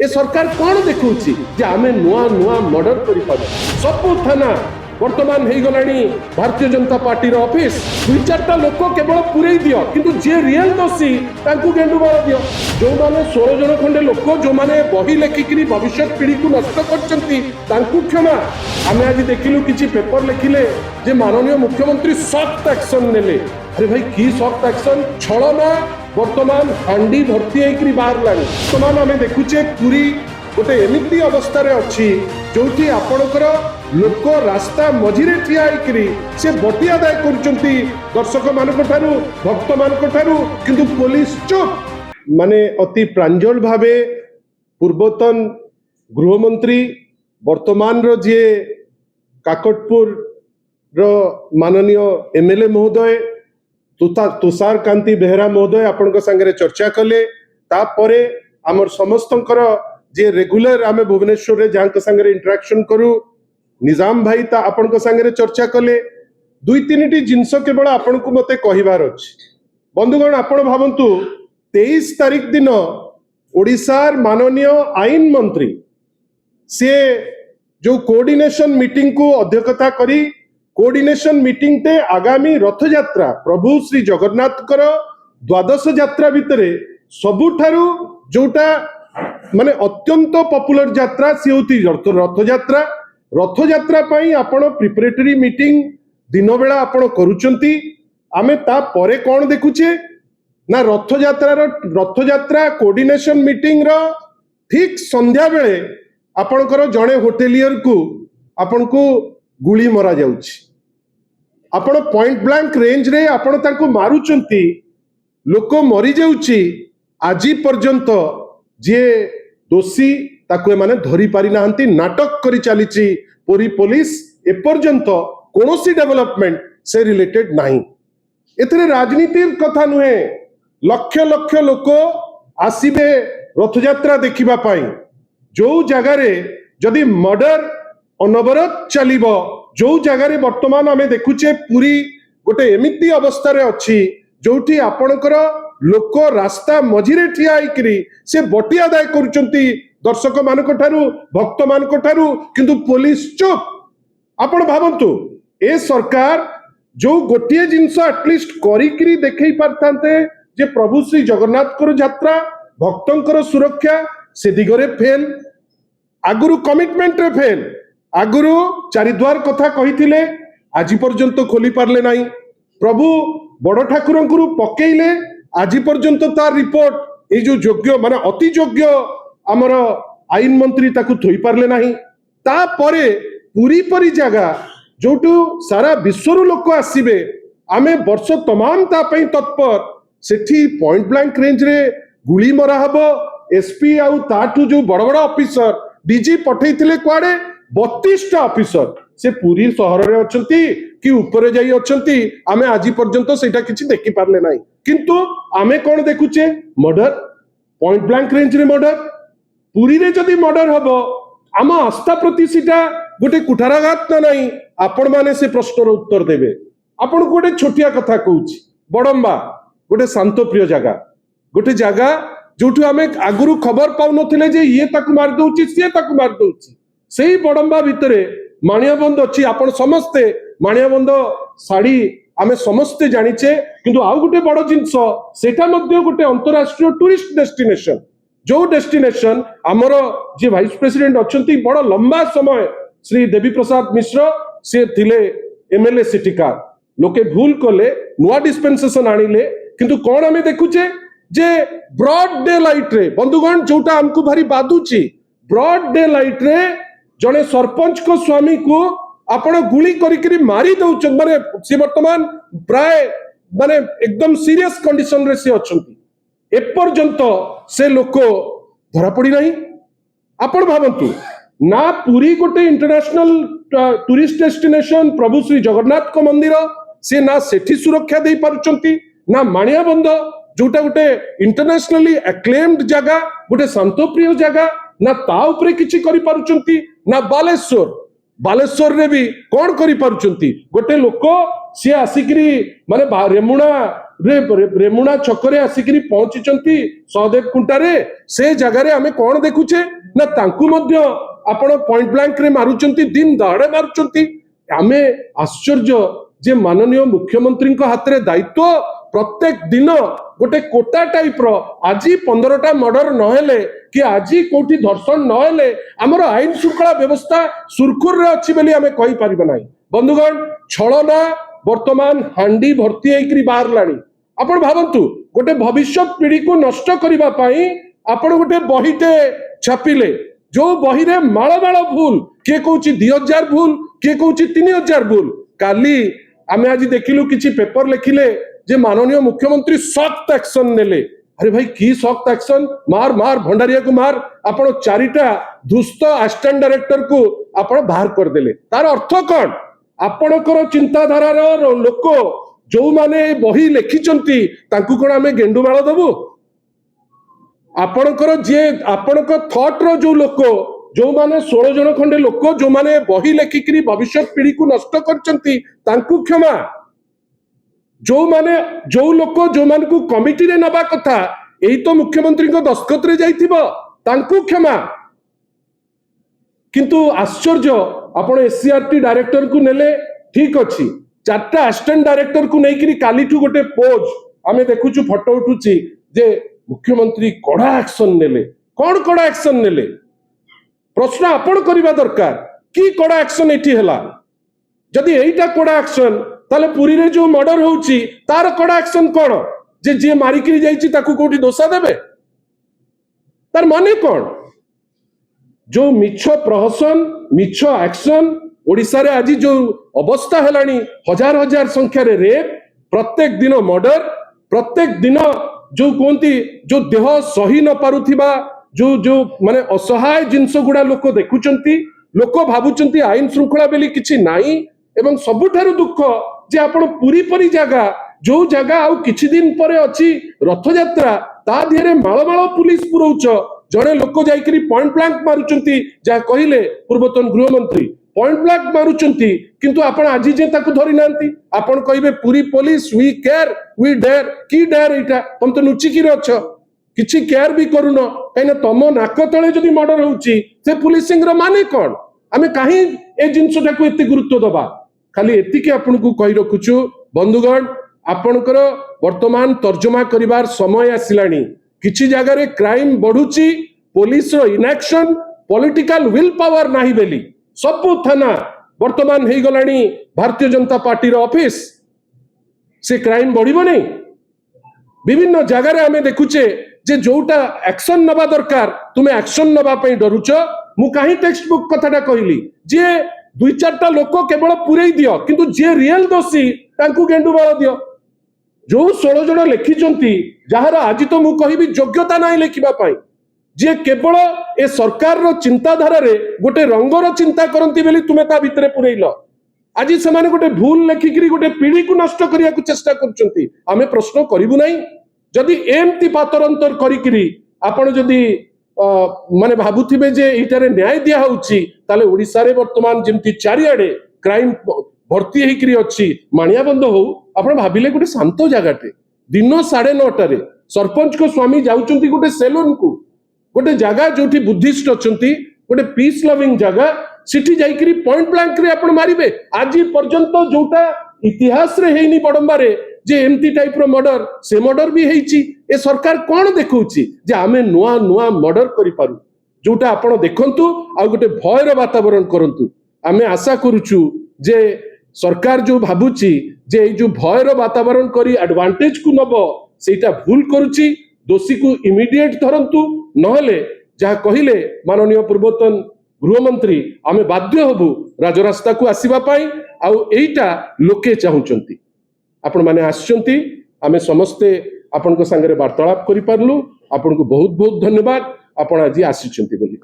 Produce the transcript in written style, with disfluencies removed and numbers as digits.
ए सरकार कौन देखुची जे आमे नुआ नुआ मर्डर करि पाबे सब थाना वर्तमान हो गलानी भारतीय जनता पार्टी ऑफिस दुई चार्टा लोक केवल पूरे दियो किंतु जे रियल दोषी तांकू गेंडुबार दियो जो माने 16 जन खंडे लोक जो माने बही लेखिकी भविष्य पीढ़ी को नष्ट करचंती तांकू क्षमा आमे आज देखिलु किछि पेपर लिखिले जे माननीय मुख्यमंत्री सख्त एक्शन नेले अरे भाई की सख्त एक्शन छलना वर्तमान हांडी भर्ती होकर बाहर लानी वर्तमान आमे देखुचे पूरी गोटे एमिति अवस्था रे अछि जोठी आपणकर लोक रास्ता मझिरे ठिया होइकरी से बटी आदाय करुचंती दर्शक मानक ठारू भक्त मानक ठारू किंतु पुलिस चुप माने अति प्रांजल भावे पूर्वतन गृहमंत्री वर्तमान रो जे काकटपुर रो माननीय एमएलए महोदय तुषार कांति बेहरा महोदय आपण संगे चर्चा कले तापरे आमर समस्तंकर जे रेगुलर आमे भुवनेश्वर रे जांक संगे इंटरेक्शन करू निजाम भाई ता आपण संगे चर्चा कले दुई तीन जिनस केवल आपण को मते कहिबार अछि बंधुगण आपण भावंतु 23 तारीख दिन ओडिशार माननीय आईन मंत्री से जो कोऑर्डिनेशन मीटिंग को अध्यक्षता करी कोऑर्डिनेशन मीटिंग ते आगामी रथ यात्रा प्रभु श्री जगन्नाथ कर द्वादश यात्रा भितरे सबुठारु जोटा माने अत्यंत पॉपुलर यात्रा सी होती रथ यात्रा पाई आपण प्रिपरेटरी मीटिंग दिन बेला आपण करूचंती आमे ता परे कोन देखुचे ना रथ यात्रा कोऑर्डिनेशन मीटिंग रो ठीक संध्या बेले आपणकर जड़े होटेलियर को आपण को गुली मरा जाउची आपण पॉइंट ब्लैंक रेंज रे आपण तांको मारुचंती लोक मरी जाउची आजी पर्यंत जे दोषी ताको माने धरी पारि नाहंती नाटक करी चलीची पूरी पुलिस एपर्यंत कोनोसी डेवलपमेंट से रिलेटेड नहीं एथरे राजनीति कथा नुहे लक्ष लक्ष लोक आसीबे रथ यात्रा देखिबा पाई जो जगह रे जदि मर्डर अनवरत चलिबो जो जगह रे वर्तमान आमे देखुचे पूरी गोटे एमिति अवस्था रे अछि जोठी आपणकर लोक रास्ता मझिरे ठिया होइकरी से बटी आदाय करुचंती दर्शक मानक ठारू भक्त मानक ठारू किंतु पुलिस चुप आपण भावंतु ए सरकार जो गोटे जिनस एटलिस्ट करिकरी देखै पारथांते जे प्रभु श्री जगन्नाथ कर यात्रा भक्तंकर सुरक्षा से दिगरे फेल आगुरु कमिटमेंट रे फेल आगुरु चारिद्वार कथा कहिथिले आज पर्यंत खोली पारले नाही प्रभु बड़ ठाकुरंकुरु पकेइले आज पर्यंत तार रिपोर्ट ए जो योग्य माने अति योग्य आमर आईन मंत्री ताकू थोई पारले नाही ता परे पूरी परी जगह जोटू सारा विश्वर लोक आसीबे आमे वर्ष तमाम ता पई तत्पर सेठी पॉइंट ब्लैंक रेंज रे गुली मरा हबो एसपी आउ ताठू जो बड़ बड़ ऑफिसर डीजी पठैथिले कुआडे 32 टा ऑफिसर से पूरी शहर रे अछंती कि ऊपर जाई अछंती आमे आजी पर्यंत सेटा किछि देखि पारले नाही किंतु आमे कोन देखुचे मर्डर पॉइंट ब्लैंक रेंज रे मर्डर पूरी रे जदि मर्डर हबो आम आस्था प्रति सीटा गोटे कुठाराघात ना नहीं आपण माने से प्रश्नर उत्तर देबे आपण गोटे छोटिया कथा कहूची बड़म्बा गोटे शांत प्रिय जगह गोटे जगह जोठु आमे आगुरु खबर पाउ नथिले जे ये ताकू मार दउची से ताकू मार दउची सेही बड़म्बा भितरे माणियाबंद अछि आपण समस्ते माणियाबंद साड़ी आमे समस्ते जानिचे किंतु आउ गोटे बड़ जिंस सेटा मध्ये गोटे अंतरराष्ट्रीय टूरिस्ट डेस्टिनेशन जो डेस्टिनेशन आमर जे वाइस प्रेसिडेंट अछंती बड़ लंबा समय श्री देवी प्रसाद मिश्र से थिले एमएलए सिटिकार लोके भूल कले नुआ डिस्पेंसेशन आनिले किंतु कोन आमे देखुचे जे ब्रॉड डे लाइट रे बंधुगण जोटा हमको भारी बादुची ब्रॉड डे लाइट रे जने सरपंच को स्वामी को आपण गुली करिकरी मारी दउछन माने से वर्तमान प्राय माने एकदम सीरियस कंडीशन रे से अछंती एपर्यंत से लोक धरा पड़ी नहीं आपण भावंतु ना पूरी गोटे इंटरनेशनल टूरिस्ट डेस्टिनेशन प्रभु श्री जगन्नाथ को मंदिर से ना सेठी सुरक्षा दे पारुचंती ना माणियाबंद जोटा गोटे इंटरनेशनली एक्लेम्ड जगह गोटे शांतप्रिय जगह ना ता उपरे किछि करि पारुचंती ना बालेश्वर रे भी कौन करि पारुचंती गोटे लोक सी आसिकरी माने रेमुणा रेमुणा छकरे आसिक पहुंची सहदेव कुंटारे से जगार आम कौन देखुचे ना तांकु मध्य आपण पॉइंट ब्लैंक रे मारुचंती दिन दहाड़े मारुचंती आमे आश्चर्य जे माननीय मुख्यमंत्री हाथ रे दायित्व प्रत्येक दिन गोटे कोटा टाइप रो आज 15टा मर्डर नहेले कि आज कोठी धर्षण नहेले हमर आईन श्रृंखला व्यवस्था सुरखुर रे अछि बेली आमे कहि परिबा नाही। बंधुगण छलना वर्तमान हांडी भर्ती होइकरी बाहर लाणी आपण भाबंतु गोटे भविष्य पीढ़ी को नष्ट करिबा पई आपण गोटे बहिटे छापिले जो बही रे माळ माळ भूल किए कहूची 2000 भूल किए कहूची 3000 भूल काली आमे आज देखिलु किछि पेपर लिखिले जे माननीय मुख्यमंत्री सख्त एक्शन नेले। अरे भाई की सख्त एक्शन मार मार भंडारिया को मार आपण 4टा दुष्ट असिस्टेंट डायरेक्टर को आपण बाहर कर देले तार अर्थ कौन आपणकर चिंताधारा लोक जो माने बही लिखिचंती तांकु कोन आमे गेंडु माळ दबु आपणकर जे आपणक थॉट रो जो लोक जो माने 16 जन खंडे लोक जो माने बही लेखिकरी भविष्य पीढ़ी को नष्ट करचंती तांकु क्षमा जो माने जो लोक जो मान को कमिटी रे नबा कथा एही तो मुख्यमंत्री को दस्तखत रे जाइथिबो तांकु क्षमा किंतु आश्चर्य आपण एससीआरटी डायरेक्टर को नेले ठीक अछि 4टा असिस्टेंट डायरेक्टर को नेकिरी कालीठू गोटे पोज आमे देखुछु फोटो उठुची जे मुख्यमंत्री कड़ा एक्शन नेले कौन कड़ा एक्शन नेले प्रश्न आपण करिबा दरकार की कड़ा एक्शन एठी हला जदि एईटा कड़ा एक्शन ताले पुरी रे जो मर्डर होउची तार कड़ा एक्शन कोन जे जे मारी करी जाईची ताकू कोठी दोषा देबे तार माने कोन जो मिछ प्रहसन मिछ एक्शन ओडिसा रे आज जो अवस्था हेलानी हजार हजार संख्या रे रेप प्रत्येक दिन मर्डर प्रत्येक दिन जो कहती जो देह सही न पारुथिबा जो जो माने असहाय जिंस गुडा लोक देखुचंती लोक भाबुचंती आईन श्रृंखला बेली किछि नाही एवं सबुठारु दुख जे आपण पूरी परी जगह जो जगह आउ किछि दिन परे अछि रथ यात्रा ता दिहरे माळ माळ पुलिस पुरौच जड़े लोक जाइकरी पॉइंट ब्लैंक मारुचंती जा कहिले पूर्वतन गृहमंत्री पॉइंट ब्लैंक मारुचंती किंतु आपण आज जे ताकू धरि नांती आपण कहिबे पूरी police we care we dare की डेयर इटा तुम तो नुची की रछ किछि केयर भी करूनो कहिना तम नाक तळे जदी मर्डर होउची से पुलिसिंग रो माने कोन आमे काहे ए जिंसटा को एते गुरुत्व दबा खाली एतिके आपण को कहि रखुछु बंधुगण आपणकर वर्तमान तर्जमा करिवार समय आसिलानी किछि जगह रे क्राइम बढ़ुची पुलिस रो इनएक्शन पॉलिटिकल विल पावर नाही बेली सबु थाना वर्तमान हेई गलानी भारतीय जनता पार्टी रो ऑफिस से क्राइम बढ़िबो नहीं विभिन्न जगह रे आमे देखुचे जे जोटा एक्शन नबा दरकार तुमे एक्शन नबा पई डरुचो मु काहे टेक्स्ट बुक कथाटा कहली जे 2-4टा लोक केवल पुरई दियो किंतु जे रियल दोषी तांकू गेंडु बाळ दियो जो 16 जन लेखिचंती जहार आज तो मु कहिबी योग्यता नाही लेखिबा पई जे केवल ए सरकार रो चिंताधारा रे गोटे रंगर चिंता करंती बेली तुमे ता भितरे पुरैलो आज से माने गोटे भूल लेखिकरी गोटे पीढ़ी को नष्ट करिया को चेष्टा करचंती आमे प्रश्न करिबु नाही जदि एमती पातरंतर करिकरी आपण जदि माने भाबुथिबे जे इटारे न्याय दिया होउची ताले ओडिसा रे वर्तमान जेमती चारियाडे क्राइम भर्ती हेकरी अछि मानिया बंद हो आपण भाबिले गोटे शांत जगाटे दिन 9:30 रे सरपंच को स्वामी जाउचंती गोटे सेलून को गोटे जगह जोठी बुद्धिस्ट अछंती गोटे पीस लविंग जगह सिटी जाइकरी पॉइंट ब्लैंक रे आपण मारिबे आज पर्यंत जोटा इतिहास रे हेइनी बडंबारे जे एमती टाइप रो मर्डर से मर्डर भी हेइची ए सरकार कोन देखौची जे आमे नुआ नुआ मर्डर करि पारु जोटा आपण देखंतु आ गोटे भय रो वातावरण करंतु आमे आशा करूछु जे सरकार जो भाबुची जे जो भय रो वातावरण करी एडवांटेज को नबो सेटा भूल करूची दोषी को इमिडिएट धरंतु नहले जहा कहिले माननीय पूर्वतन गृहमंत्री आमे बाध्य हबु राजरास्ता को आसीबा पाई आउ एइटा लोके चाहुचंती आपण माने आछंती आमे समस्ते आपण को संगे वार्तालाप करि पारलु आपण को बहुत बहुत धन्यवाद आपण आज आसीचंती बोली।